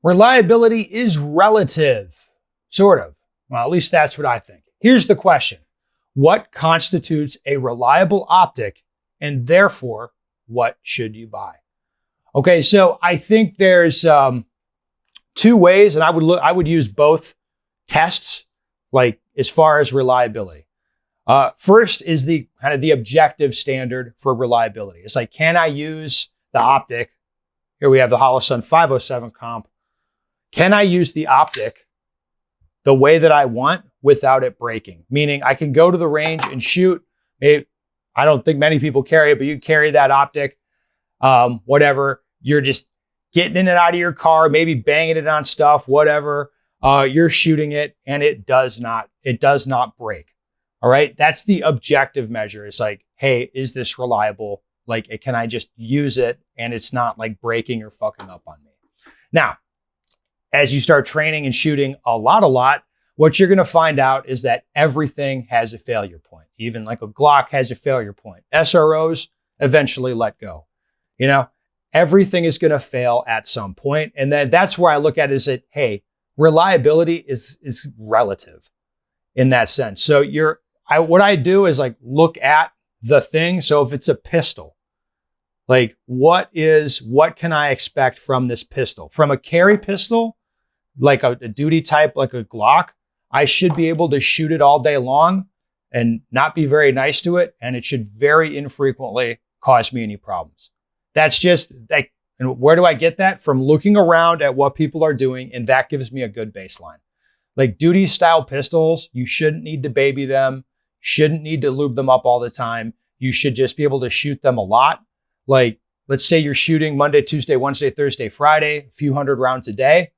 Reliability is relative, sort of. Well, at least that's what I think. Here's the question. What constitutes a reliable optic, and therefore, what should you buy? Okay, so I think there's two ways, and I would use both tests, like as far as reliability. First is the kind of the objective standard for reliability. It's like, can I use the optic? Here we have the Holosun 507 comp. Can I use the optic the way that I want without it breaking? Meaning I can go to the range and shoot. Maybe, I don't think many people carry it, but you carry that optic, whatever. You're just getting in and out of your car, maybe banging it on stuff, whatever. You're shooting it and it does not break. All right. That's the objective measure. It's like, hey, is this reliable? Like, can I just use it and it's not like breaking or fucking up on me? Now, as you start training and shooting a lot, what you're going to find out is that everything has a failure point. Even like a Glock has a failure point. SROs eventually let go. You know, everything is going to fail at some point. And then that's where I look at it is that, hey, reliability is relative in that sense. So what I do is like look at the thing. So if it's a pistol, like what can I expect from this pistol? From a carry pistol, like a duty type, like a Glock, I should be able to shoot it all day long and not be very nice to it. And it should very infrequently cause me any problems. That's just like, and where do I get that? From looking around at what people are doing. And that gives me a good baseline. Like duty style pistols, you shouldn't need to baby them. Shouldn't need to lube them up all the time. You should just be able to shoot them a lot. Like, let's say you're shooting Monday, Tuesday, Wednesday, Thursday, Friday, a few hundred rounds a day.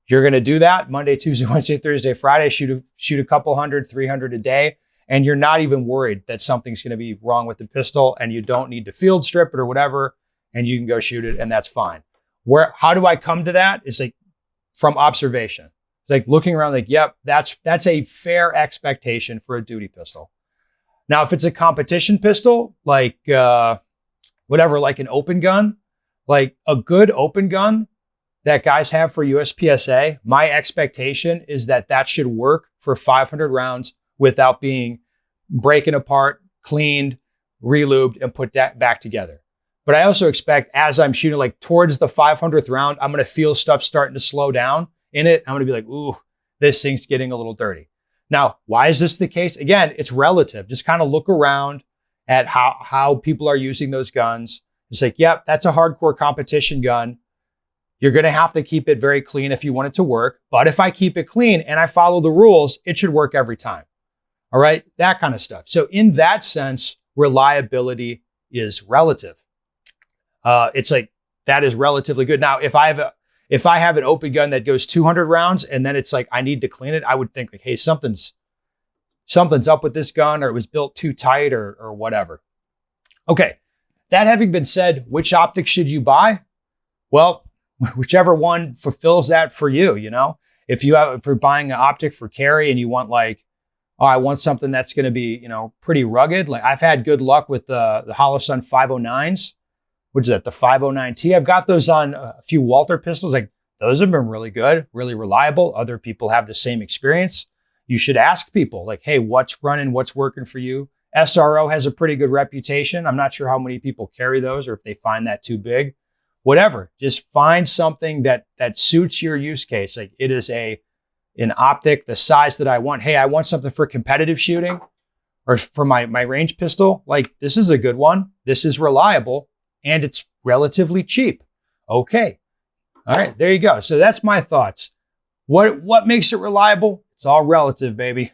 You're going to do that Monday, Tuesday, Wednesday, Thursday, Friday, shoot a couple hundred, 300 a day. And you're not even worried that something's going to be wrong with the pistol and you don't need to field strip it or whatever. And you can go shoot it and that's fine. How do I come to that? It's like from observation. It's like looking around like, yep, that's a fair expectation for a duty pistol. Now, if it's a competition pistol, like whatever, like an open gun, like a good open gun that guys have for USPSA, my expectation is that should work for 500 rounds without being breaking apart, cleaned, relubed, and put that back together. But I also expect as I'm shooting like towards the 500th round, I'm going to feel stuff starting to slow down in it. I'm going to be like, ooh, this thing's getting a little dirty. Now, why is this the case? Again, it's relative. Just kind of look around at how people are using those guns. It's like, yep, that's a hardcore competition gun. You're going to have to keep it very clean if you want it to work. But if I keep it clean and I follow the rules, it should work every time. All right, that kind of stuff. So in that sense, reliability is relative. It's like that is relatively good. Now, if I have an open gun that goes 200 rounds and then it's like I need to clean it, I would think like, hey, something's up with this gun, or it was built too tight, or whatever. Okay, that having been said, which optic should you buy? Well, whichever one fulfills that for you. You know, if you're buying an optic for carry and you want like, oh, I want something that's going to be, you know, pretty rugged. Like I've had good luck with the Holosun 509s. Which is that, the 509T. I've got those on a few Walther pistols. Like those have been really good, really reliable. Other people have the same experience. You should ask people like, hey, what's running? What's working for you? SRO has a pretty good reputation. I'm not sure how many people carry those or if they find that too big. Whatever, just find something that suits your use case. Like it is an optic, the size that I want. Hey, I want something for competitive shooting or for my range pistol. Like this is a good one. This is reliable. And it's relatively cheap. Okay. All right, there you go. So that's my thoughts. What makes it reliable? It's all relative, baby.